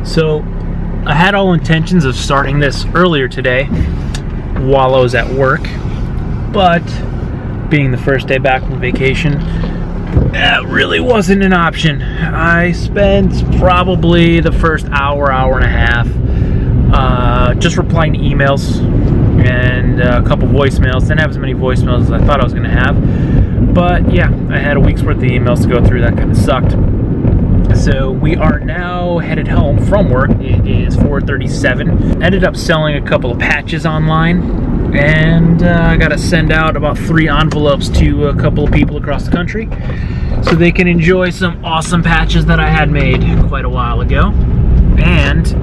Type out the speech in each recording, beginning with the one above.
So I had all intentions of starting this earlier today while I was at work, but being the first day back from vacation, that really wasn't an option. I spent probably the first hour and a half just replying to emails and a couple voicemails. Didn't have as many voicemails as I thought I was going to have, but yeah, I had a week's worth of emails to go through. That kind of sucked. So we are now headed home from work. It is 4:37. Ended up selling a couple of patches online, and I got to send out about 3 envelopes to a couple of people across the country so they can enjoy some awesome patches that I had made quite a while ago. And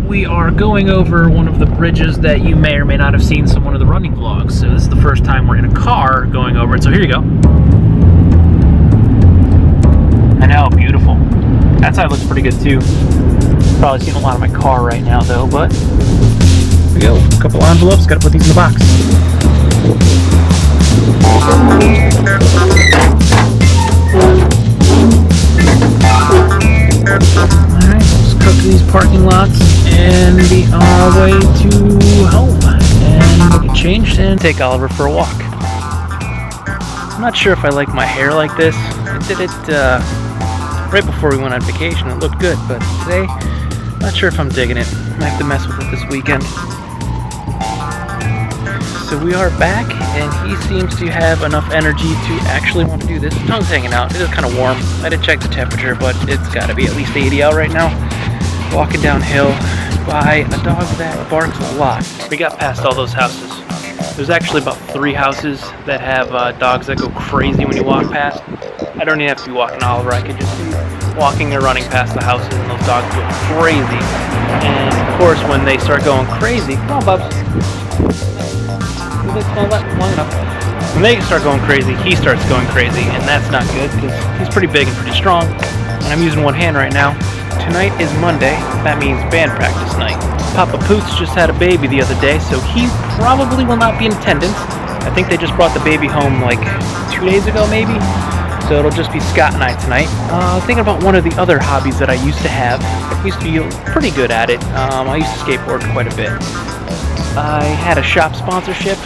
we are going over one of the bridges that you may or may not have seen some one of the running vlogs. So this is the first time we're in a car going over it. So here you go. I know, beautiful. That side looks pretty good too. Probably seeing a lot of my car right now though, but here we go. A couple envelopes, gotta put these in the box. Alright, let's cook these parking lots and be on our way to home. And we'll get changed and take Oliver for a walk. I'm not sure if I like my hair like this. I did it right before we went on vacation. It looked good, but today, not sure if I'm digging it. I might have to mess with it this weekend. So we are back, and he seems to have enough energy to actually want to do this. His tongue's hanging out. It is kind of warm. I did check the temperature, but it's got to be at least 80 out right now. Walking downhill by a dog that barks a lot. We got past all those houses. There's actually about 3 houses that have dogs that go crazy when you walk past. I don't even have to be walking Oliver. I could just be walking or running past the houses, and those dogs go crazy. And of course, when they start going crazy, come on, Bubs. Long enough. When they start going crazy, he starts going crazy, and that's not good because he's pretty big and pretty strong. And I'm using one hand right now. Tonight is Monday. That means band practice night. Papa Poots just had a baby the other day, so he probably will not be in attendance. I think they just brought the baby home like 2 days ago, maybe. So it'll just be Scott and I tonight. I was thinking about one of the other hobbies that I used to have. I used to be pretty good at it. I used to skateboard quite a bit. I had a shop sponsorship.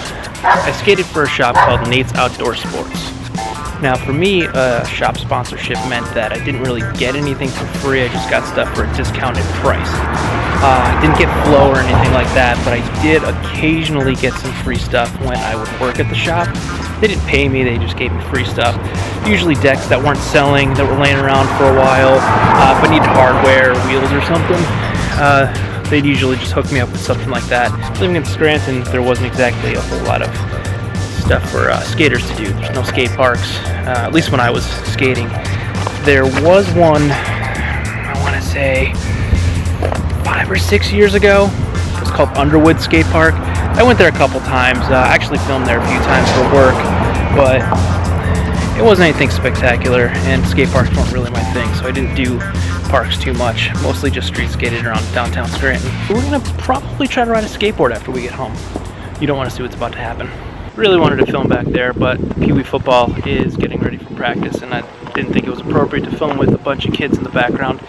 I skated for a shop called Nate's Outdoor Sports. Now for me, a shop sponsorship meant that I didn't really get anything for free. I just got stuff for a discounted price. I didn't get flow or anything like that, but I did occasionally get some free stuff when I would work at the shop. They didn't pay me, they just gave me free stuff. Usually decks that weren't selling, that were laying around for a while, but needed hardware, wheels or something. They'd usually just hook me up with something like that. Living in Scranton, there wasn't exactly a whole lot of stuff for skaters to do. There's no skate parks, at least when I was skating. There was one, I want to say, 5 or 6 years ago. It was called Underwood Skate Park. I went there a couple times. I actually filmed there a few times for work, but it wasn't anything spectacular, and skate parks weren't really my thing, so I didn't do parks too much. Mostly just street skated around downtown Scranton. We're going to probably try to ride a skateboard after we get home. You don't want to see what's about to happen. Really wanted to film back there, but Pee Wee football is getting ready for practice, and I didn't think it was appropriate to film with a bunch of kids in the background.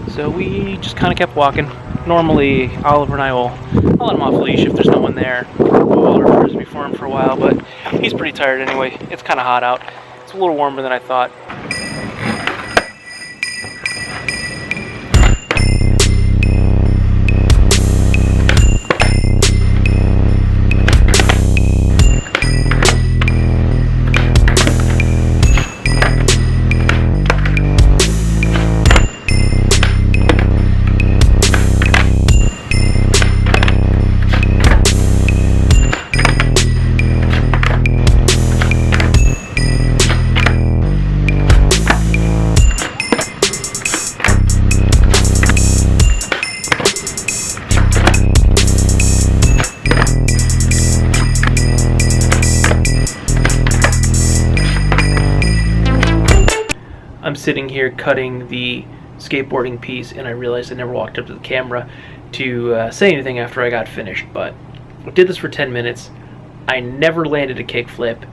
So we just kind of kept walking. Normally, Oliver and I'll let him off leash if there's no one there. Ball or frisbee for him for a while, but he's pretty tired anyway. It's kind of hot out. It's a little warmer than I thought. I'm sitting here cutting the skateboarding piece, and I realized I never walked up to the camera to say anything after I got finished, but I did this for 10 minutes. I never landed a kickflip.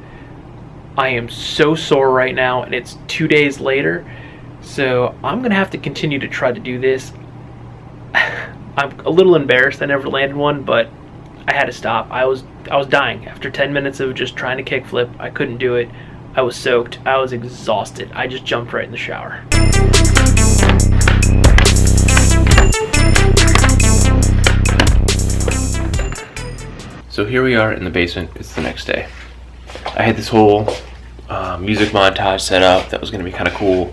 I am so sore right now, and it's 2 days later, so I'm gonna have to continue to try to do this. I'm a little embarrassed I never landed one, but I had to stop. I was dying after 10 minutes of just trying to kickflip. I couldn't do it. I was soaked. I was exhausted. I just jumped right in the shower. So here we are in the basement. It's the next day. I had this whole music montage set up that was going to be kind of cool.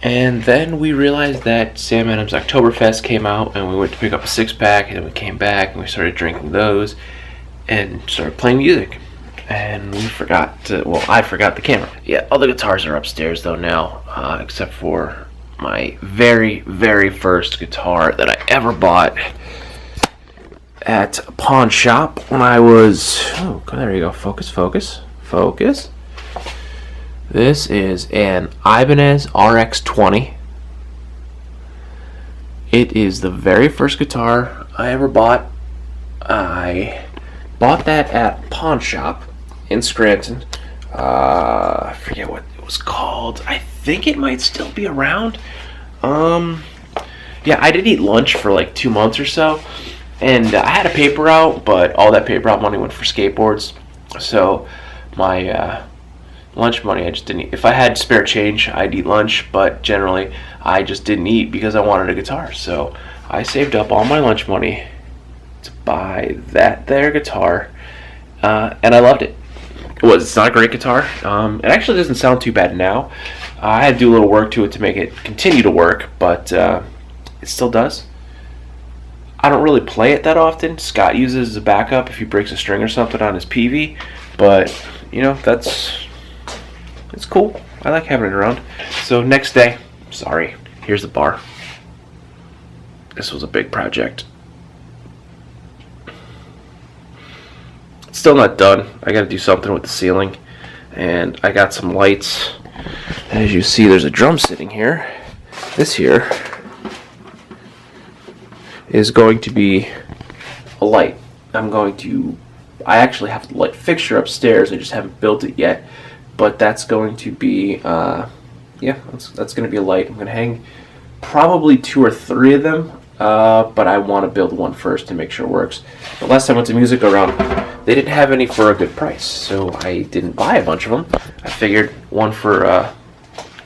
And then we realized that Sam Adams Oktoberfest came out, and we went to pick up a 6-pack, and then we came back and we started drinking those and started playing music. And we forgot to, well, I forgot the camera. Yeah, all the guitars are upstairs though now, except for my very, very first guitar that I ever bought at a pawn shop when I was, oh, there you go, focus, focus, focus. This is an Ibanez RX-20. It is the very first guitar I ever bought. I bought that at pawn shop in Scranton. I forget what it was called. I think it might still be around. Yeah, I did eat lunch for like 2 months or so, and I had a paper out, but all that paper out money went for skateboards. So my lunch money, I just didn't eat. If I had spare change, I'd eat lunch, but generally I just didn't eat because I wanted a guitar. So I saved up all my lunch money to buy that there guitar, and I loved it. It's not a great guitar. It actually doesn't sound too bad now. I had to do a little work to it to make it continue to work, but it still does. I don't really play it that often. Scott uses it as a backup if he breaks a string or something on his PV, but you know, it's cool. I like having it around. So next day, sorry, here's the bar. This was a big project. It's still not done. I gotta do something with the ceiling, and I got some lights. As you see, there's a drum sitting here. This here is going to be a light. I actually have the light fixture upstairs. I just haven't built it yet, but that's going to be yeah, that's going to be a light. I'm going to hang probably 2 or 3 of them, but I want to build one first to make sure it works. The last time I went to Music Around, they didn't have any for a good price, so I didn't buy a bunch of them. I figured one for a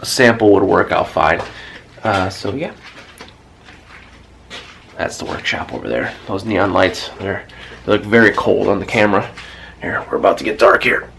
sample would work out fine. So yeah, that's the workshop over there. Those neon lights, they look very cold on the camera. Here, we're about to get dark here.